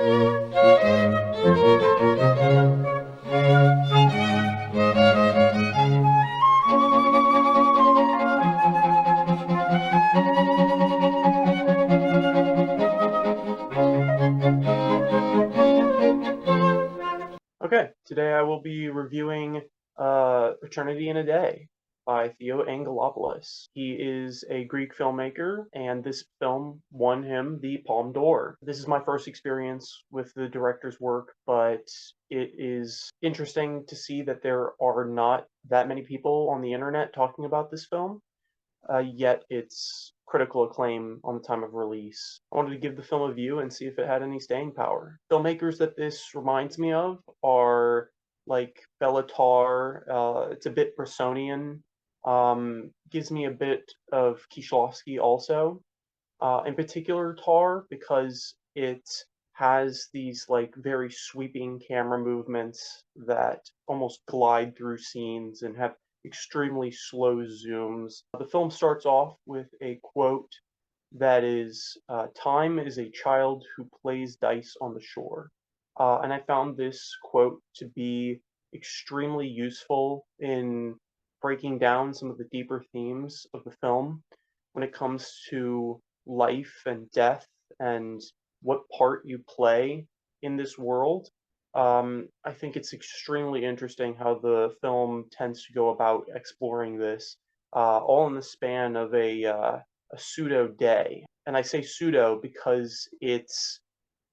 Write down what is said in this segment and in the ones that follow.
Okay, today I will be reviewing Eternity in a Day by Theo Angelopoulos. He is a Greek filmmaker, and this film won him the Palme d'Or. This is my first experience with the director's work, but it is interesting to see that there are not that many people on the internet talking about this film, yet its critical acclaim on the time of release. I wanted to give the film a view and see if it had any staying power. Filmmakers that this reminds me of are like Bela Tarr. It's a bit Bressonian. Gives me a bit of Kieślowski also. In particular, Tar, because it has these like very sweeping camera movements that almost glide through scenes and have extremely slow zooms. The film starts off with a quote that is, "Time is a child who plays dice on the shore." And I found this quote to be extremely useful in breaking down some of the deeper themes of the film when it comes to life and death and what part you play in this world. I think it's extremely interesting how the film tends to go about exploring this, all in the span of a pseudo day. And I say pseudo because it's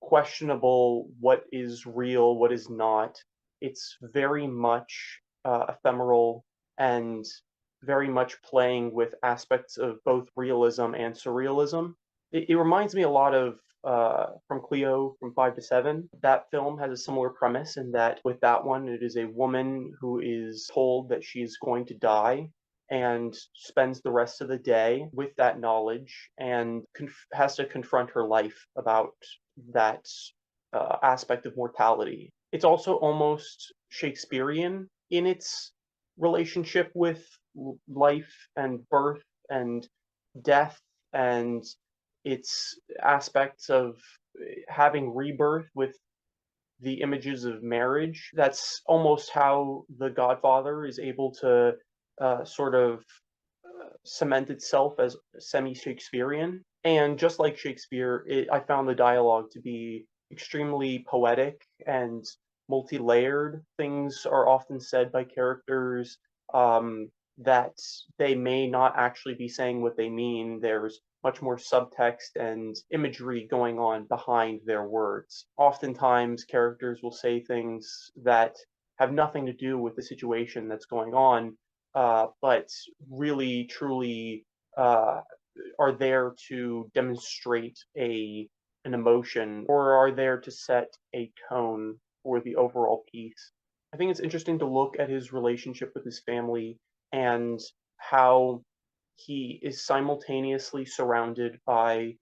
questionable what is real, what is not. It's very much ephemeral and very much playing with aspects of both realism and surrealism. It reminds me a lot of from Cleo from 5 to 7. That film has a similar premise in that with that one, it is a woman who is told that she's going to die and spends the rest of the day with that knowledge and has to confront her life about that aspect of mortality. It's also almost Shakespearean in its relationship with life and birth and death and its aspects of having rebirth with the images of marriage. That's almost how The Godfather is able to sort of cement itself as semi-Shakespearean. And just like Shakespeare, I found the dialogue to be extremely poetic and multi-layered. Things are often said by characters that they may not actually be saying what they mean. There's much more subtext and imagery going on behind their words. Oftentimes, characters will say things that have nothing to do with the situation that's going on, but really, truly uh, are there to demonstrate an emotion or are there to set a tone for the overall piece. I think it's interesting to look at his relationship with his family and how he is simultaneously surrounded by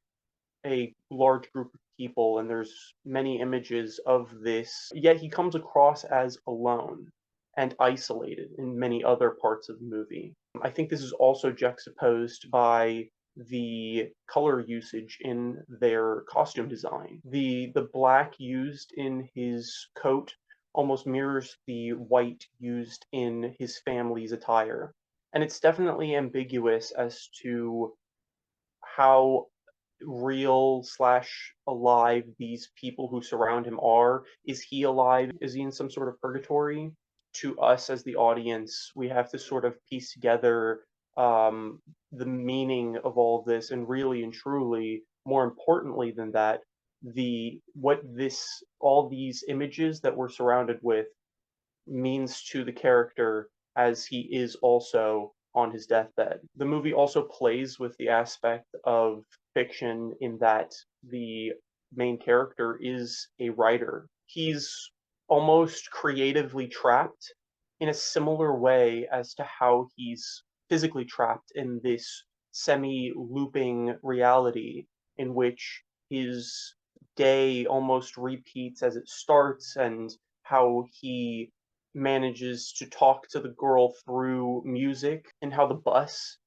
a large group of people and there's many images of this, yet he comes across as alone and isolated in many other parts of the movie. I think this is also juxtaposed by the color usage in their costume design. The black used in his coat almost mirrors the white used in his family's attire. And it's definitely ambiguous as to how real slash alive these people who surround him are. Is he alive? Is he in some sort of purgatory? To us as the audience, we have to sort of piece together the meaning of all of this, and really and truly, more importantly than that, the what this all these images that we're surrounded with means to the character as he is also on his deathbed. The movie also plays with the aspect of fiction in that the main character is a writer. He's almost creatively trapped in a similar way as to how he's physically trapped in this semi looping reality in which his day almost repeats as it starts and how he manages to talk to the girl through music and how the bus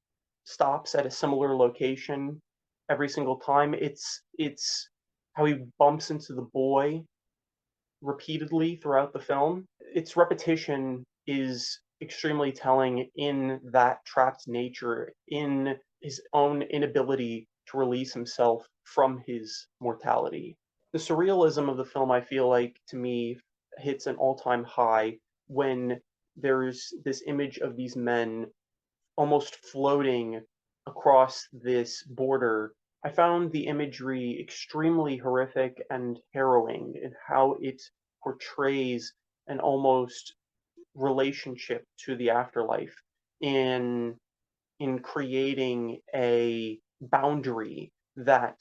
stops at a similar location every single time. It's how he bumps into the boy repeatedly throughout the film. Its repetition is extremely telling in that trapped nature, in his own inability to release himself from his mortality. The surrealism of the film, I feel like, to me, hits an all time high when there's this image of these men almost floating across this border. I found the imagery extremely horrific and harrowing in how it portrays an almost relationship to the afterlife in creating a boundary that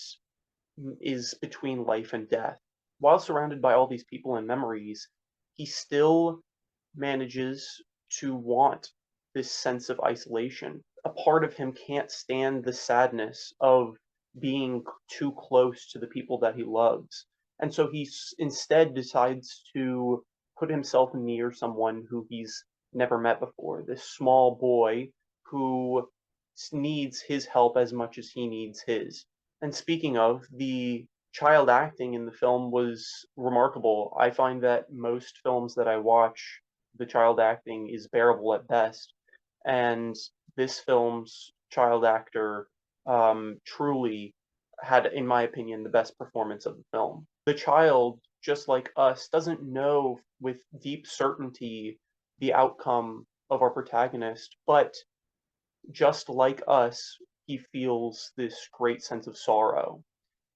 is between life and death. While surrounded by all these people and memories, he still manages to want this sense of isolation. A part of him can't stand the sadness of being too close to the people that he loves. And so he instead decides to put himself near someone who he's never met before, this small boy who needs his help as much as he needs his. And speaking of, the child acting in the film was remarkable. I find that most films that I watch, the child acting is bearable at best. And this film's child actor truly had, in my opinion, the best performance of the film. The child, just like us, doesn't know with deep certainty the outcome of our protagonist, but just like us, he feels this great sense of sorrow.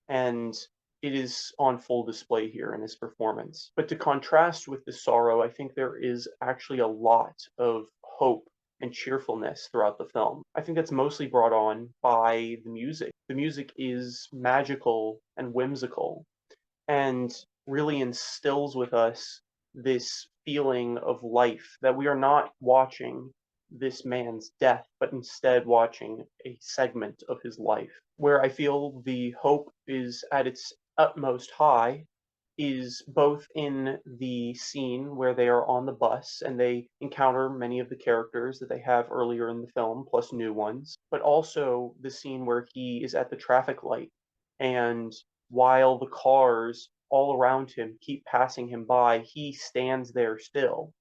And it is on full display here in his performance. But to contrast with the sorrow, I think there is actually a lot of hope and cheerfulness throughout the film. I think that's mostly brought on by the music. The music is magical and whimsical and really instills with us this feeling of life that we are not watching this man's death, but instead watching a segment of his life. Where I feel the hope is at its utmost high is both in the scene where they are on the bus and they encounter many of the characters that they have earlier in the film, plus new ones, but also the scene where he is at the traffic light and while the cars all around him keep passing him by, he stands there still.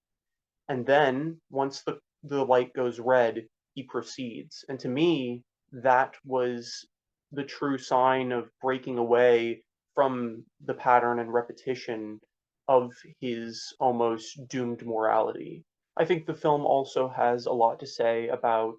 And then once the light goes red, he proceeds. And to me, that was the true sign of breaking away from the pattern and repetition of his almost doomed morality. I think the film also has a lot to say about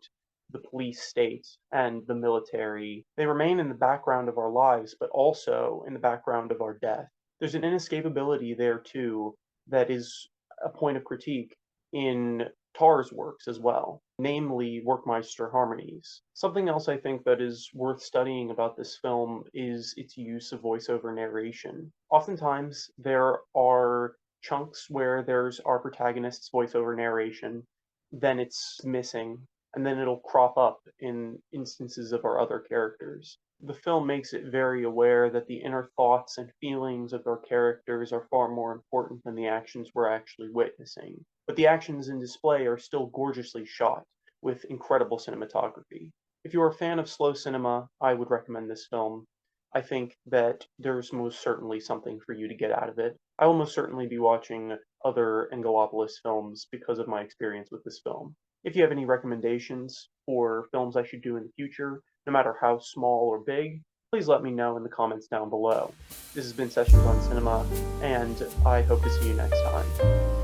the police state and the military. They remain in the background of our lives, but also in the background of our death. There's an inescapability there, too, that is a point of critique in Tar's works as well, namely Werckmeister harmonies. Something else I think that is worth studying about this film is its use of voiceover narration. Oftentimes, there are chunks where there's our protagonist's voiceover narration, then it's missing, and then it'll crop up in instances of our other characters. The film makes it very aware that the inner thoughts and feelings of our characters are far more important than the actions we're actually witnessing. But the actions in display are still gorgeously shot with incredible cinematography. If you're a fan of slow cinema, I would recommend this film. I think that there's most certainly something for you to get out of it. I will most certainly be watching other Angelopoulos films because of my experience with this film. If you have any recommendations for films I should do in the future, no matter how small or big, please let me know in the comments down below. This has been Sessions on Cinema, and I hope to see you next time.